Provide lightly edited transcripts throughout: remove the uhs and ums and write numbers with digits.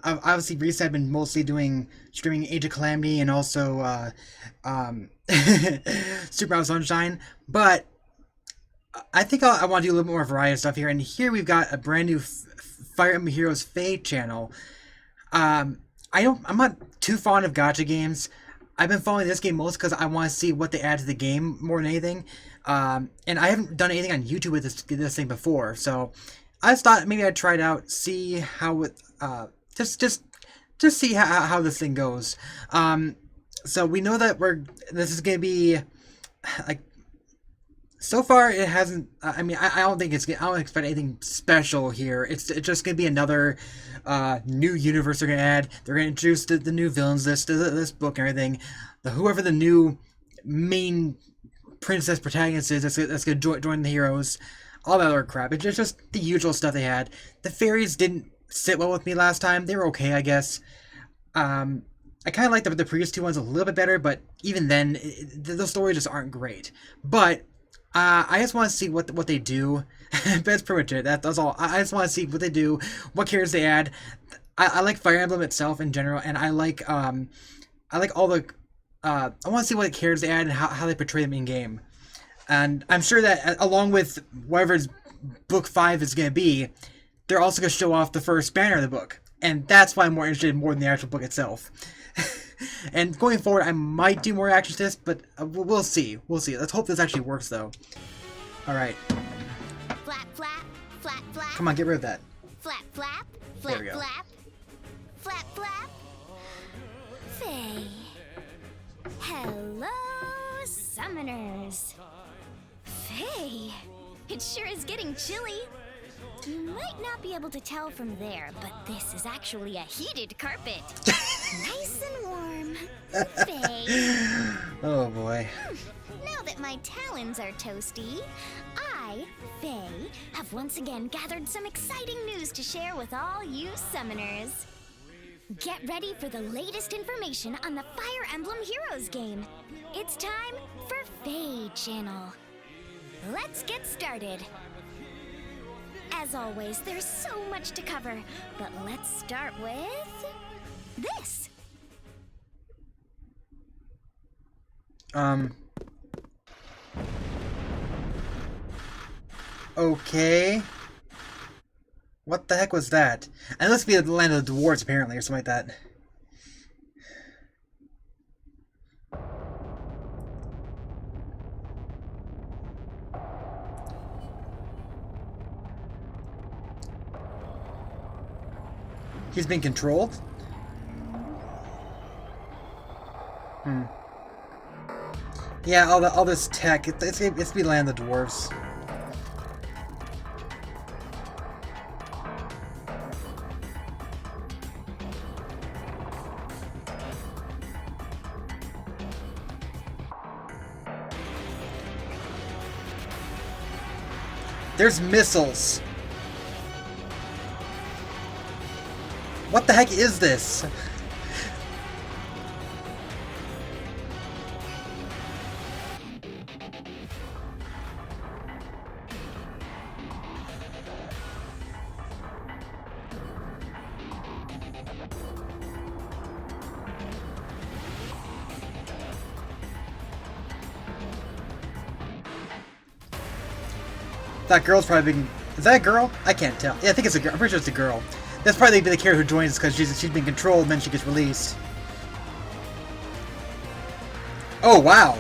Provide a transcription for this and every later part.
obviously recently I've been mostly doing streaming Age of Calamity and also Super Mario Sunshine, but I think I want to do a little more variety of stuff here. And here we've got a brand new Fire Emblem Heroes FEH channel. I'm not too fond of gacha games. I've been following this game most because I want to see what they add to the game more than anything. And I haven't done anything on YouTube with this thing before, so I just thought maybe I'd try it out, see how it just see how this thing goes. So we know that this is gonna be like. So far, it hasn't. I mean, I don't think I don't expect anything special here. It's just gonna be another new universe they're gonna add. They're gonna introduce the new villains this book and everything. Whoever the new main princess protagonist is that's gonna join the heroes. All that other crap. It's just the usual stuff they had. The fairies didn't sit well with me last time. They were okay, I guess. I kind of like the previous two ones a little bit better, but even then, the stories just aren't great. But I just want to see what they do. That's pretty much it. That's all. I just want to see what they do, what characters they add. I like Fire Emblem itself in general, and I like all the. I want to see what characters they add and how they portray them in game. And I'm sure that along with whatever's Book 5 is going to be, they're also going to show off the first banner of the book, and that's why I'm more interested more than the actual book itself. And going forward, I might do more actions to this, but we'll see. We'll see. Let's hope this actually works, though. All right. Flap, flap, flap, flap. Come on, get rid of that. Flap, flap, There flap, we go. flap. Flap, flap. Faye. Hello, summoners. Faye, it sure is getting chilly. You might not be able to tell from there, but this is actually a heated carpet. Nice and warm. Faye. Oh boy. Now that my talons are toasty, I, Faye, have once again gathered some exciting news to share with all you summoners. Get ready for the latest information on the Fire Emblem Heroes game. It's time for FEH Channel. Let's get started. As always, there's so much to cover, but let's start with this. Okay. What the heck was that? And let's be the land of the dwarves, apparently, or something like that. He's being controlled? Yeah, all this tech. It's be land of the dwarves. There's missiles. What the heck is this? That girl's probably being... Is that a girl? I can't tell. Yeah, I think it's a girl. I'm pretty sure it's a girl. That's probably the character who joins because she's been controlled and then she gets released. Oh, wow.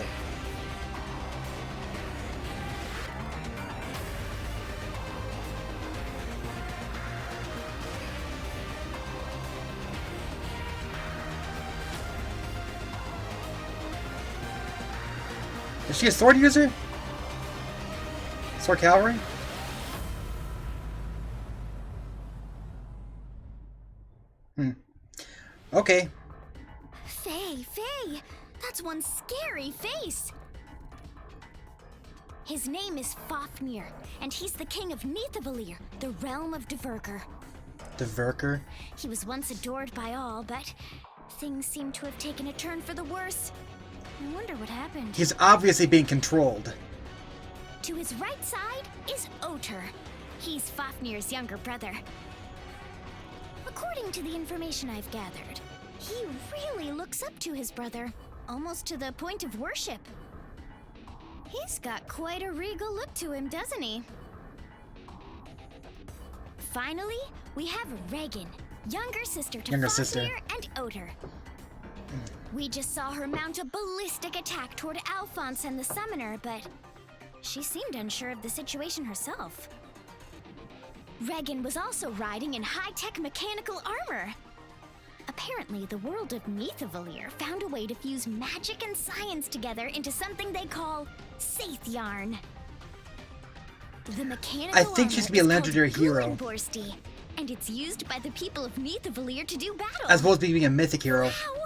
Is she a sword user? Sword cavalry? Okay. Faye, that's one scary face. His name is Fafnir, and he's the king of Nithabalir, the realm of Dverker. Dverker? He was once adored by all, but things seem to have taken a turn for the worse. I wonder what happened. He's obviously being controlled. To his right side is Aether. He's Fafnir's younger brother. According to the information I've gathered, he really looks up to his brother, almost to the point of worship. He's got quite a regal look to him, doesn't he? Finally, we have Regan, younger sister to Fafnir and Aether. We just saw her mount a ballistic attack toward Alphonse and the summoner, but she seemed unsure of the situation herself. Regan was also riding in high-tech mechanical armor. Apparently, the world of Neithavalir found a way to fuse magic and science together into something they call Saith Yarn. The mechanical I think she's to be a legendary hero. And it's used by the people of Neithavalir to do battle. As well as being a mythic hero. Wow.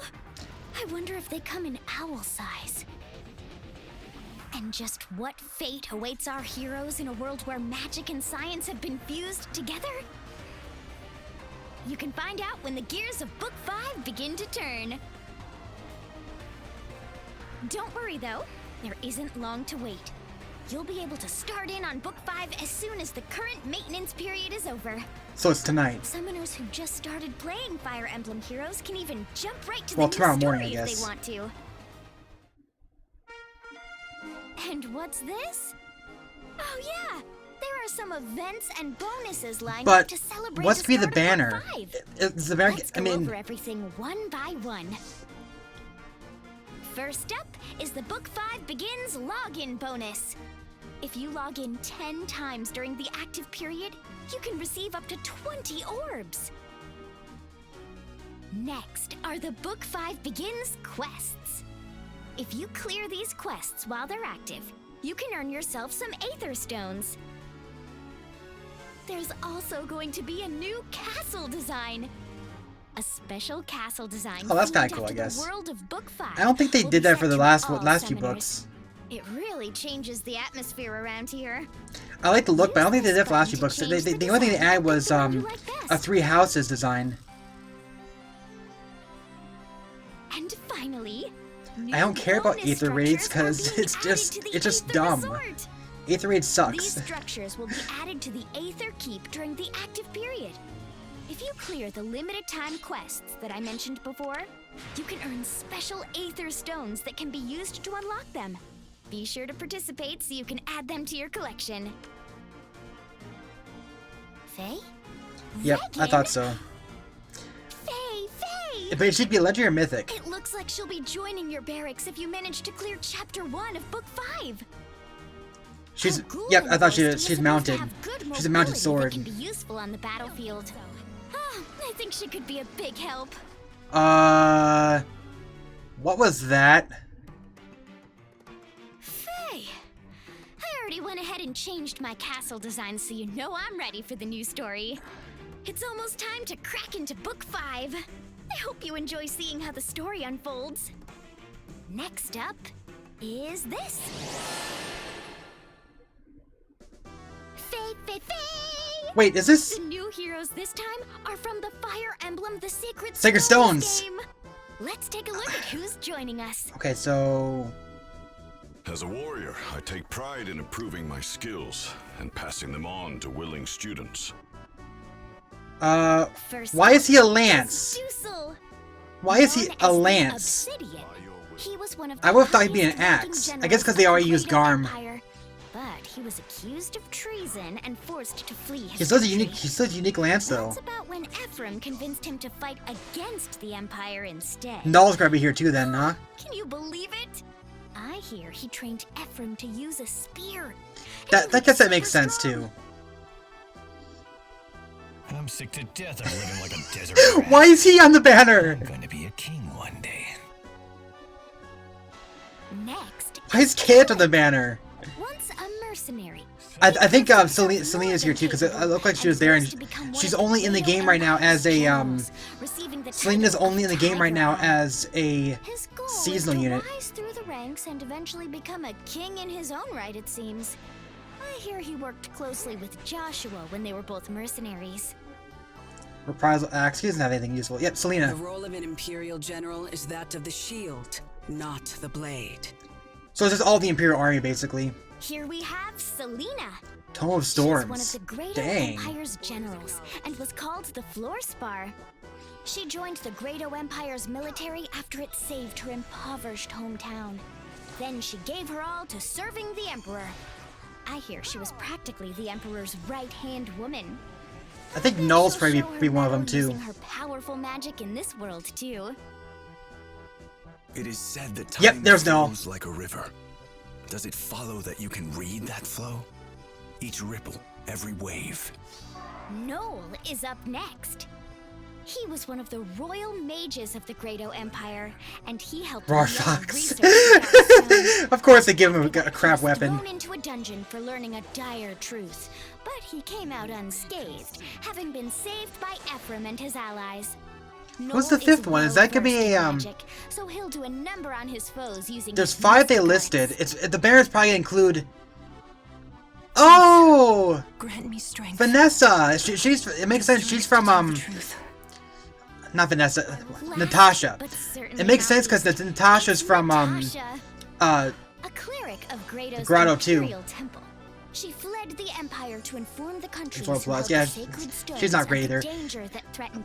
I wonder if they come in owl size. And just what fate awaits our heroes in a world where magic and science have been fused together? You can find out when the gears of Book 5 begin to turn. Don't worry though, there isn't long to wait. You'll be able to start in on Book 5 as soon as the current maintenance period is over. So it's tonight. Summoners who just started playing Fire Emblem Heroes can even jump right to well, the tomorrow new story morning, I guess. if they want to. And what's this? Oh yeah, there are some events and bonuses lined up to celebrate what's the be the start of banner? Book 5. It's the banner. Let's go over everything one by one. First up is the Book 5 Begins login bonus. If you log in 10 times during the active period, you can receive up to 20 orbs. Next are the Book 5 Begins quests. If you clear these quests while they're active, you can earn yourself some Aether stones. There's also going to be a new castle design. A special castle design. Oh, that's kind of cool, I guess. I don't think they did that for the last few books. It really changes the atmosphere around here. I like the look, but I don't think they did it for the last few books. The only thing they added was a 3 houses design. And finally, I don't care about Aether raids because it's just dumb. Aether raid sucks. These structures will be added to the Aether Keep during the active period. If you clear the limited time quests that I mentioned before, you can earn special Aether stones that can be used to unlock them. Be sure to participate so you can add them to your collection. Faye? Yep, Regan? I thought so. Faye! But it should be a legendary or mythic. It looks like she'll be joining your barracks if you manage to clear Chapter 1 of Book 5. Yep, I thought she's mounted. She's a mounted sword. That can be useful on the battlefield. I think she could be a big help. What was that? Faye, I already went ahead and changed my castle design so you know I'm ready for the new story. It's almost time to crack into Book 5. I hope you enjoy seeing how the story unfolds. Next up is this. Faye! Wait, is this? The new heroes this time are from the Fire Emblem The Sacred Stones game. Let's take a look at who's joining us. Okay, so... As a warrior, I take pride in improving my skills and passing them on to willing students. Why is he a lance? Why is he a lance? He was one of I would have thought he'd be an axe. I guess because they already used Garm. But he was accused of treason and forced to flee. He's such a unique lance, though. That's about when Ephraim convinced him to fight against the Empire instead. Null's gotta be here too, then, huh? Can you believe it? I hear he trained Ephraim to use a spear. I guess that makes sense too. I'm sick to death of living like a desert rat. Why is he on the banner? I'm going to be a king one day. Next. Why is Kate on the banner? Once a mercenary. I think Selena's here too, because it looked like she was there, and she's only in the game right now as a Selena's only in the game right now as a seasonal unit. Rise through the ranks and eventually become a king in his own right, it seems. I hear he worked closely with Joshua when they were both mercenaries. Reprisal axe. He doesn't have anything useful. Yep, Selena. The role of an Imperial General is that of the shield, not the blade. So it's just all the Imperial Army, basically. Here we have Selena. Tome of She's one of Storms. the Greater Dang. Empire's generals and was called the Floor Spar. She joined the Greater Empire's military after it saved her impoverished hometown. Then she gave her all to serving the Emperor. I hear she was practically the Emperor's right-hand woman. I think Then Null's she'll probably show her be one of them mettle too. using her powerful magic in this world too. It is said that time Yep, there's Null. flows like a river. Does it follow that you can read that flow? Each ripple, every wave. Noel is up next. He was one of the royal mages of the Greater Empire, and he helped Roar young Fox. researchers out of town. Of course they give him He a got crap thrust weapon. thrown into a dungeon for learning a dire truth, but he came out unscathed, having been saved by Ephraim and his allies. What's the Noel fifth one? Is that gonna be well-versed a, in magic, so he'll do a number on his foes using There's his 5 they mystic listed. arts. It's the Barons probably include. Oh, Grant me strength. Vanessa. She's. It makes sense. She's from Truth. not Vanessa. Last, Natasha. but certainly It makes not sense because least, Natasha's from Natasha, uh a cleric of Grato's Grotto too. imperial temple. She fled the empire to inform the country Before Bloods. Yeah, she's not great either.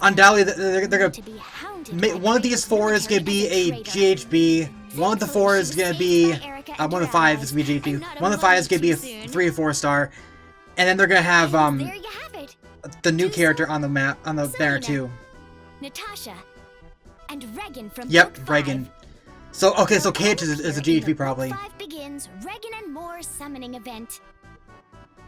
Undoubtedly, Undoubtedly, they're gonna. One of these 4 is gonna be a GHB. One of the 4 is gonna be. One of the 5 is gonna be GHB. One of the 5 is gonna be a 3 or 4 star. And then they're gonna have there you have it. the new character on the map on the banner too. Natasha and Regan from Yep, Book Regan. V. So okay, so Well, KH is a here in the GHB probably. Book 5 begins Regan and more summoning event.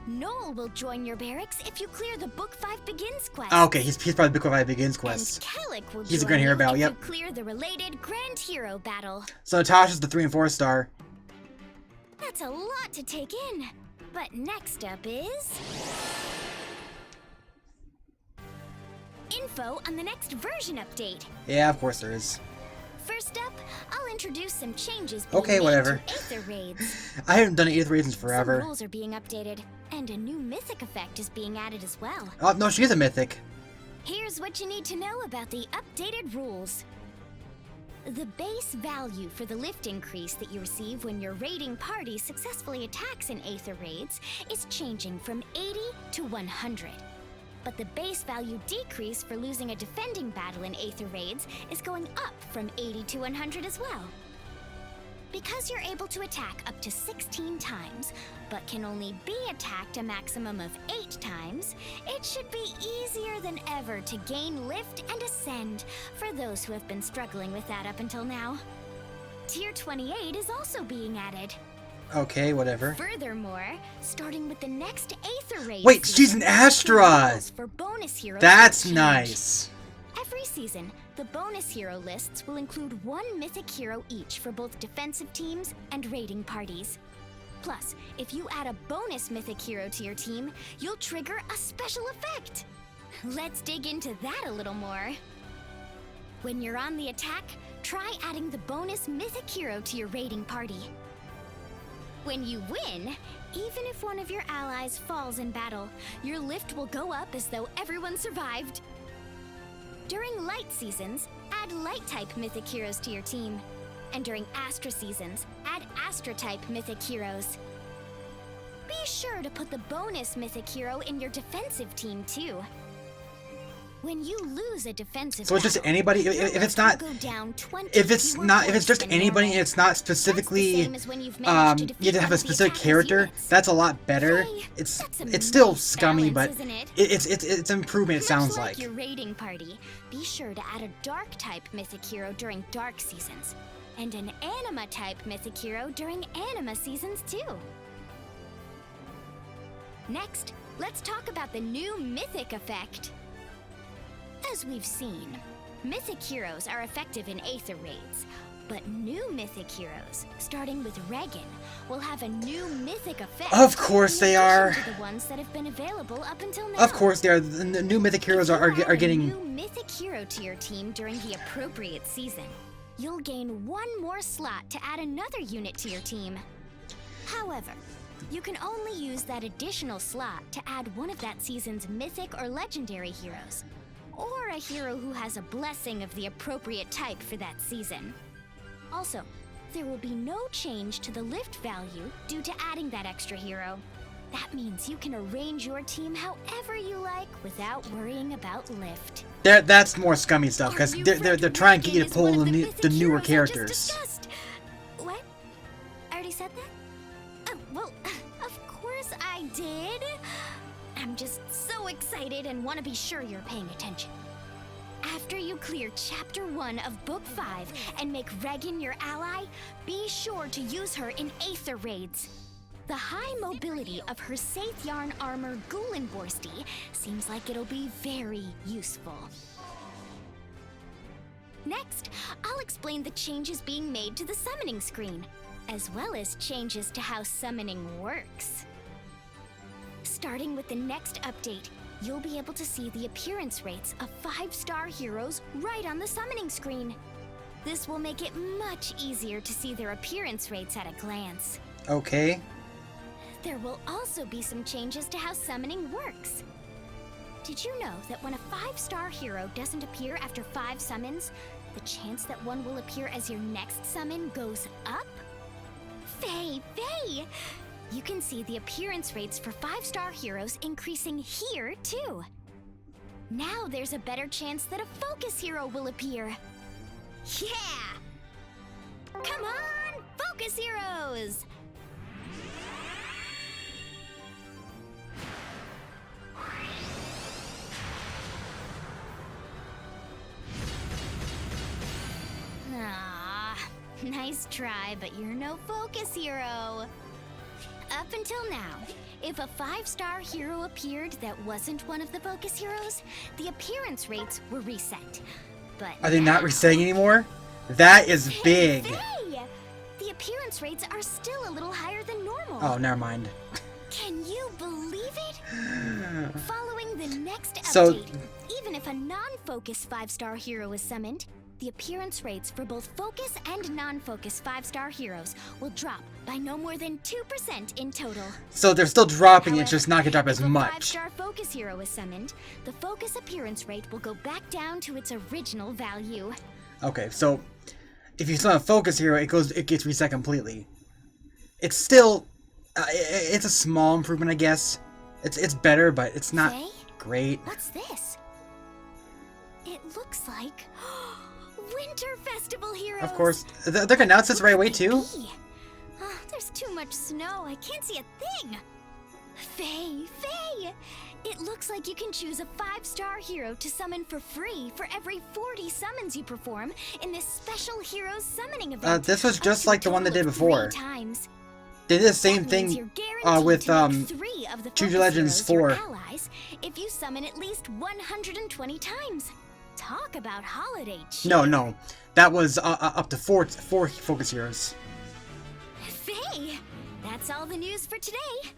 Noel will join your barracks if you clear the Book 5 Begins quest. Oh, okay, he's probably Book V Begins And quest. Kellic will He's a join Grand Hero you battle, if yep. you clear the related Grand Hero battle. So Natasha's the 3 and 4 star. That's a lot to take in. But next up is info on the next version update. Yeah, of course there is. First up, I'll introduce some changes Okay, being made whatever. to Aether raids. I haven't done Aether raids in Some forever. rules are being updated, and a new mythic effect is being added as well. Oh no, she is a mythic. Here's what you need to know about the updated rules. The base value for the lift increase that you receive when your raiding party successfully attacks in Aether raids is changing from 80 to 100. But the base value decrease for losing a defending battle in Aether raids is going up from 80 to 100 as well. Because you're able to attack up to 16 times, but can only be attacked a maximum of 8 times, it should be easier than ever to gain lift and ascend for those who have been struggling with that up until now. Tier 28 is also being added. Okay, whatever. Furthermore, starting with the next Aether raid Wait, season, she's an Astra! rules for bonus heroes That's will change. nice. Every season, the bonus hero lists will include 1 mythic hero each for both defensive teams and raiding parties. Plus, if you add a bonus mythic hero to your team, you'll trigger a special effect. Let's dig into that a little more. When you're on the attack, try adding the bonus mythic hero to your raiding party. When you win, even if one of your allies falls in battle, your lift will go up as though everyone survived. During light seasons, add light-type mythic heroes to your team. And during Astra seasons, add Astra-type mythic heroes. Be sure to put the bonus mythic hero in your defensive team too. When you lose a defensive So it's just battle, anybody. your If it's lift not, will go down 20 if it's fewer not, if points it's just than anybody, and normal. it's not That's the specifically, same as when you've managed to you defeat have to have one a of the specific attackers' character. units. That's a lot better. Hey, It's that's a still nice scummy, balance, but isn't it? it's an improvement. It sounds Much like. your raiding party, be sure to add a dark-type mythic hero during dark seasons, and an anima-type mythic hero during anima seasons too. Next, let's talk about the new mythic effect. As we've seen, mythic heroes are effective in Aether raids, but new mythic heroes, starting with Regan, will have a new mythic effect. Of course in they addition are. to the ones that have been available up until now. Of course, they are. The new mythic heroes If you are add a getting. new mythic hero to your team during the appropriate season, you'll gain 1 more slot to add another unit to your team. However, you can only use that additional slot to add one of that season's mythic or legendary heroes, or a hero who has a blessing of the appropriate type for that season. Also, there will be no change to the lift value due to adding that extra hero. That means you can arrange your team however you like without worrying about lift. That's more scummy stuff, because they're trying to get you to pull the newer characters. What? I already said that? Oh, well, of course I did. I'm just so excited and want to be sure you're paying attention. After you clear Chapter 1 of Book 5 and make Regan your ally, be sure to use her in Aether raids. The high mobility of her Saith Yarn armor Gulenborsti seems like it'll be very useful. Next, I'll explain the changes being made to the summoning screen, as well as changes to how summoning works. Starting with the next update, you'll be able to see the appearance rates of 5-star heroes right on the summoning screen. This will make it much easier to see their appearance rates at a glance. Okay. There will also be some changes to how summoning works. Did you know that when a 5-star hero doesn't appear after 5 summons, the chance that one will appear as your next summon goes up? Faye! You can see the appearance rates for 5-star heroes increasing here, too. Now there's a better chance that a focus hero will appear. Yeah! Come on, focus heroes! Ah, nice try, but you're no focus hero. Up until now, if a 5-star hero appeared that wasn't one of the focus heroes, the appearance rates were reset. But Are they not resetting anymore? That is big. Hey! The appearance rates are still a little higher than normal. Oh, never mind. Can you believe it? Following the next update, So- even if a non-focus 5-star hero is summoned, the appearance rates for both focus and non-focus 5-star heroes will drop by no more than 2% in total. So they're still dropping, it's However, just not gonna drop as if a much. 5-star focus hero is summoned, the focus appearance rate will go back down to its original value. Okay, so if you summon a focus hero, it gets reset completely. It's still, it's a small improvement, I guess. It's better, but it's not Faye? great. What's this? It looks like Winter Festival heroes. Of course, they're gonna announce this right away too. There's too much snow. I can't see a thing. Faye! It looks like you can choose a 5-star hero to summon for free for every 40 summons you perform in this special Heroes summoning event. This was just up to a like the one they total did of 3 before. times. They did the same That means thing you're guaranteed with to make 3 of the Choose focus Your Legends heroes your 4. allies if you summon at least 120 times. Talk about holiday cheer. No, that was up to four focus heroes. Faye, that's all the news for today.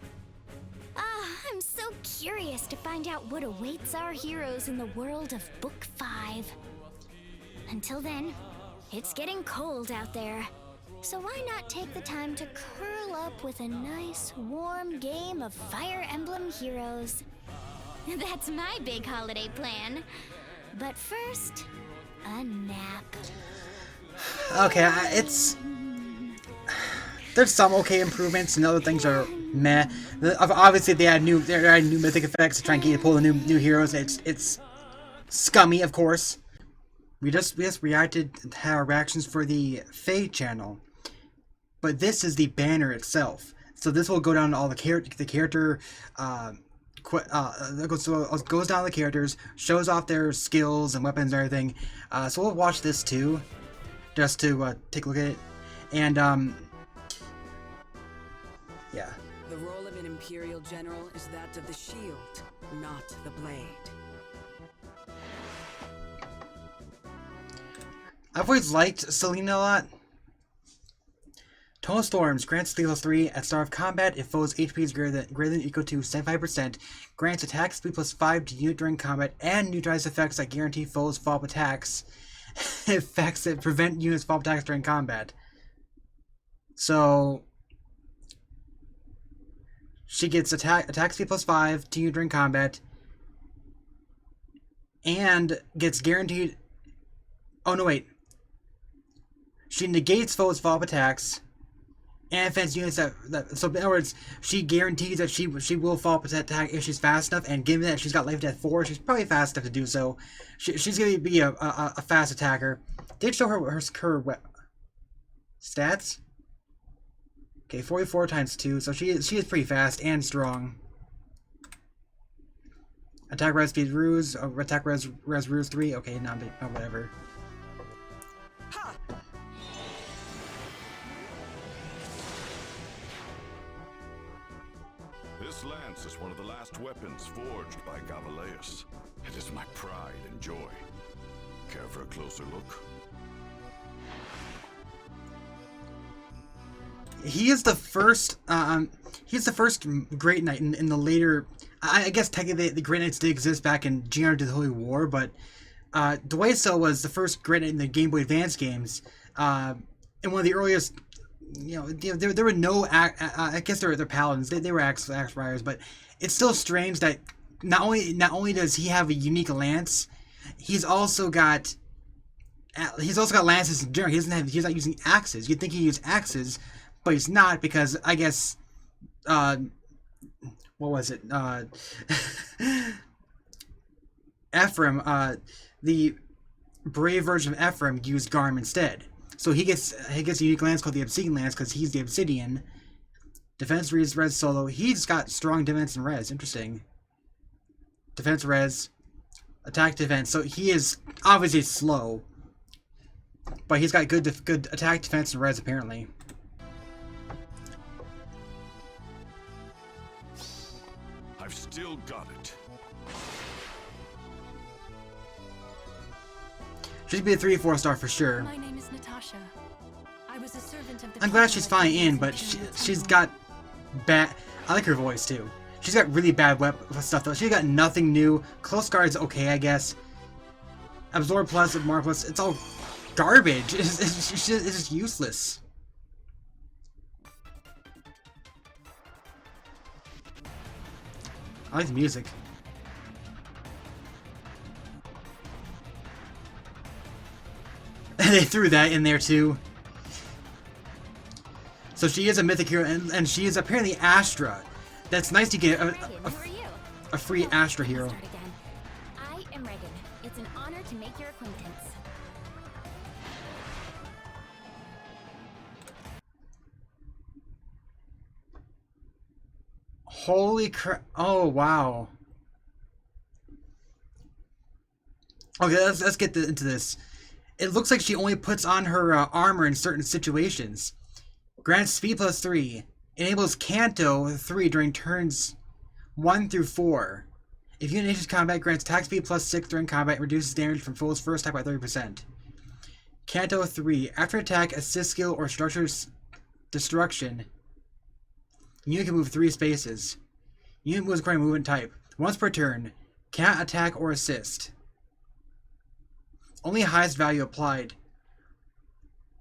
I'm so curious to find out what awaits our heroes in the world of Book 5. Until then, it's getting cold out there. So why not take the time to curl up with a nice, warm game of Fire Emblem Heroes? That's my big holiday plan. But first, a nap. Okay, there's some okay improvements, and other things are meh. Obviously, they add new mythic effects to try and get you to pull the new heroes. It's scummy, of course. We just reacted to our reactions for the FEH channel, but this is the banner itself. So this will go down to all the character. Goes down the characters, shows off their skills and weapons and everything. So we'll watch this too, just to take a look at it. And yeah. The role of an Imperial General is that of the shield, not the blade. I've always liked Selena a lot. Tonal Storms grants lethal 3 at start of combat if foe's HP is greater than or equal to 75%. Grants attack speed +5 to unit during combat and neutralize effects that guarantee foes follow-up attacks. Effects that prevent units follow-up attacks during combat. So she gets attack speed +5 to unit during combat, and gets guaranteed. Oh no, wait. she negates foes' follow-up attacks, and defense units so in other words, she guarantees that she will follow up attack if she's fast enough, and given that she's got life death 4, she's probably fast enough to do so. She's going to be a fast attacker. Did show her stats? Okay, 44 times 2, so she is pretty fast and strong. Attack res speed ruse, attack res ruse 3. Okay, no, whatever. Ha! This lance is one of the last weapons forged by Gavaleus. It is my pride and joy. Care for a closer look? He is the first. He's the first Great Knight in the later. I guess technically the Great Knights did exist back in Gear to the Holy War, but Dwayso was the first Great Knight in the Game Boy Advance games, and one of the earliest. You know, there were no. I guess they're paladins. They were axe riders, but it's still strange that not only does he have a unique lance, he's also got lances in general. He's not using axes. You'd think he'd use axes, but he's not, because I guess what was it? Ephraim, the brave version of Ephraim used Garm instead. So he gets a unique lance called the Obsidian Lance because he's the Obsidian. Defense res solo. He's got strong defense and res. Interesting. Defense res, attack defense. So he is obviously slow, but he's got good attack defense and res apparently. I've still got it. She'd be a 3-4 star for sure. My name is Natasha. I was a servant of the I'm glad she's fine in, but she's got bad. I like her voice too. She's got really bad stuff though. She's got nothing new. Close guard's okay, I guess. Absorb plus, Mar plus, it's all garbage. It's just useless. I like the music. They threw that in there too. So she is a mythic hero, and she is apparently Astra. That's nice to get a free Astra hero. I am Reagan. It's an honor to make your acquaintance. Holy crap! Oh wow. Okay, let's get into this. It looks like she only puts on her armor in certain situations. Grants speed plus 3. Enables Canto 3 during turns 1 through 4. If you initiate combat, grants attack speed plus 6 during combat and reduces damage from foes' first attack by 30%. Canto 3. After attack, assist skill, or structure's destruction, unit can move 3 spaces. Unit moves according to movement type. Once per turn. Cannot attack or assist. Only highest value applied.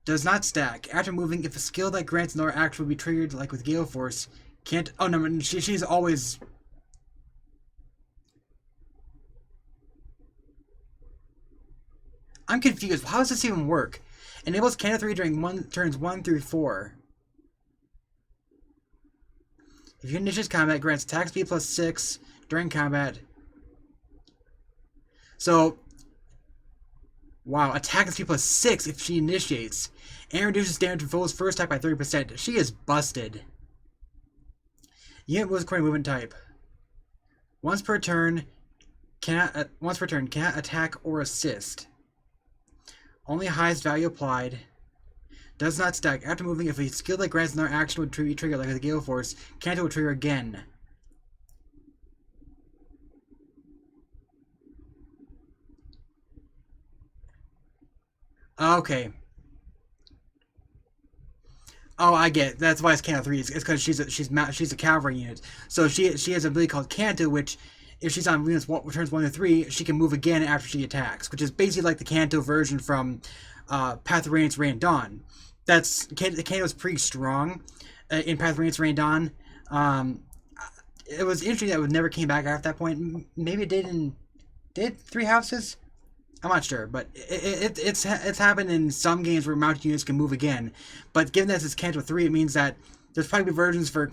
Does not stack. After moving, if a skill that grants another action will be triggered, like with Gale Force, can't. Oh no, she's always. I'm confused. How does this even work? Enables Canto 3 during turns 1 through 4. If you initiate combat, grants attack speed plus 6 during combat. So. Wow, attack speed plus 6 if she initiates. And reduces damage from foes' first attack by 30%. She is busted. Unit moves according to movement type. Once per turn, cannot attack or assist. Only highest value applied. Does not stack. After moving, if a skill that grants another action would be triggered, like the Gale Force, Canto will trigger again. Okay. Oh, I get it. That's why it's Canto 3. It's because she's a cavalry unit. So she has a ability called Canto, which if she's on units turns 1 to 3, she can move again after she attacks, which is basically like the Canto version from Path of Radiance Rain Dawn. Canto's pretty strong in Path of Radiance Rain Dawn. It was interesting that it never came back after that point. Maybe it did Three Houses? I'm not sure, but it's happened in some games where mounted units can move again. But given that it's Kanto 3, it means that there's probably versions for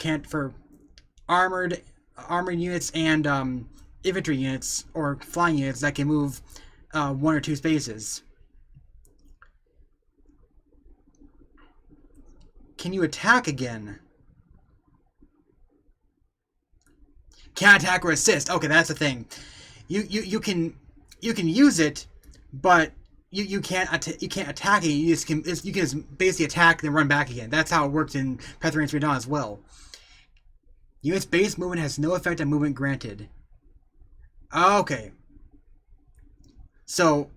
armored units and infantry units or flying units that can move 1 or 2 spaces. Can you attack again? Can't attack or assist. Okay, that's the thing. You can use it, but you can't attack it. You can just basically attack and then run back again. That's how it works in Path of Radiance Redawn as well. Unit's base movement has no effect on movement granted. Okay. So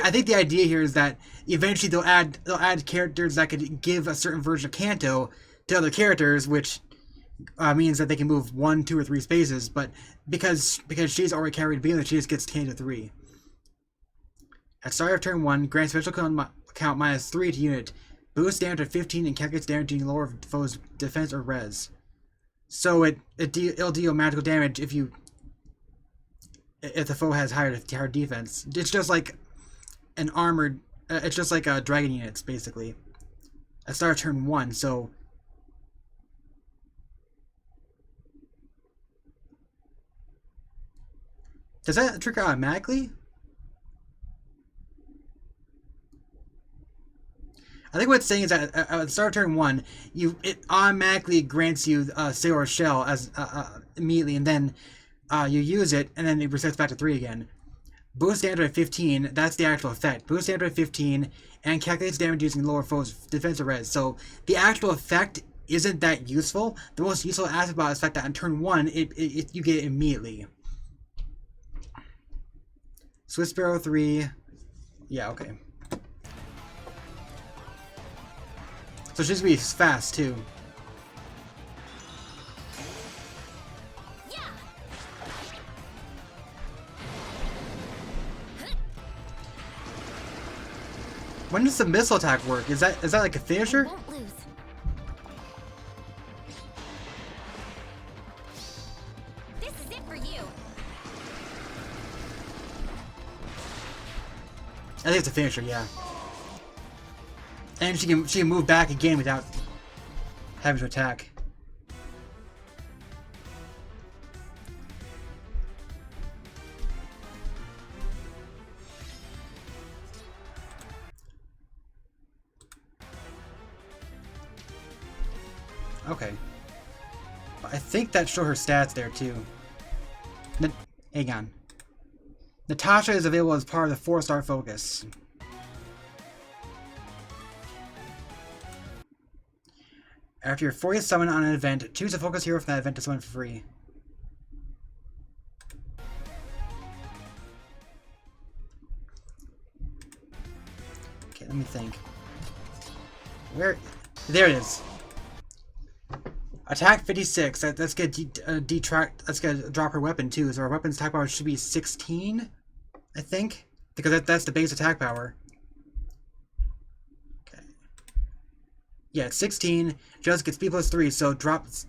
I think the idea here is that eventually they'll add characters that could give a certain version of Kanto to other characters, which means that they can move 1, 2, or 3 spaces. But because she's already carried to begin with, she just gets Kanto 3. At start of turn 1, grant special count -3 to unit. Boost damage to 15 and calculates damage to lower foe's defense or res. So it'll deal magical damage if the foe has higher defense. It's just like an armored. It's just like a dragon units basically. At start of turn 1, so. Does that trigger automatically? I think what it's saying is that at the start of turn 1, it automatically grants you Sailor Shell as immediately, and then you use it, and then it resets back to 3 again. Boost damage at 15, that's the actual effect. Boost damage at 15, and calculates damage using lower foe's defense or res. So the actual effect isn't that useful. The most useful aspect about it is the fact that on turn 1, you get it immediately. Swift Sparrow 3. Yeah, okay. So she's gonna be fast too. Yeah. When does the missile attack work? Is that like a finisher? I won't lose. This is it for you. I think it's a finisher, yeah. And she can move back again without having to attack. Okay. I think that show her stats there too. Hang on. Natasha is available as part of the 4-star focus. After your 40th summon on an event, choose a focus hero from that event to summon for free. Okay, let me think. Where? There it is. Attack 56. That's gonna detract. That's gonna drop her weapon too. So her weapon's attack power should be 16, I think, because that's the base attack power. Yeah, it's 16. Just gets B +3, so drops.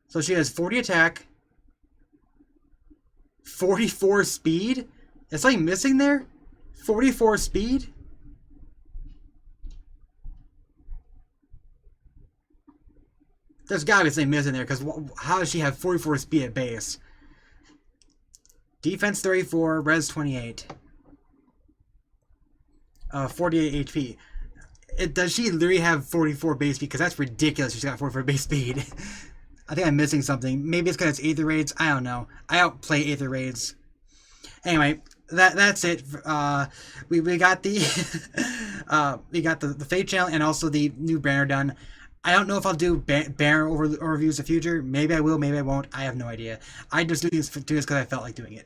So she has 40 attack, 44 speed. Is something missing there? 44 speed? There's gotta be something missing there, because how does she have 44 speed at base? Defense 34, res 28. 48 HP. Does she literally have 44 base speed? Because that's ridiculous. She's got 44 base speed. I think I'm missing something. Maybe it's because it's Aether raids. I don't know. I outplay Aether raids. Anyway, that's it. We got the we got the FEH channel and also the new banner done. I don't know if I'll do banner overviews in the future. Maybe I will. Maybe I won't. I have no idea. I just do this because I felt like doing it.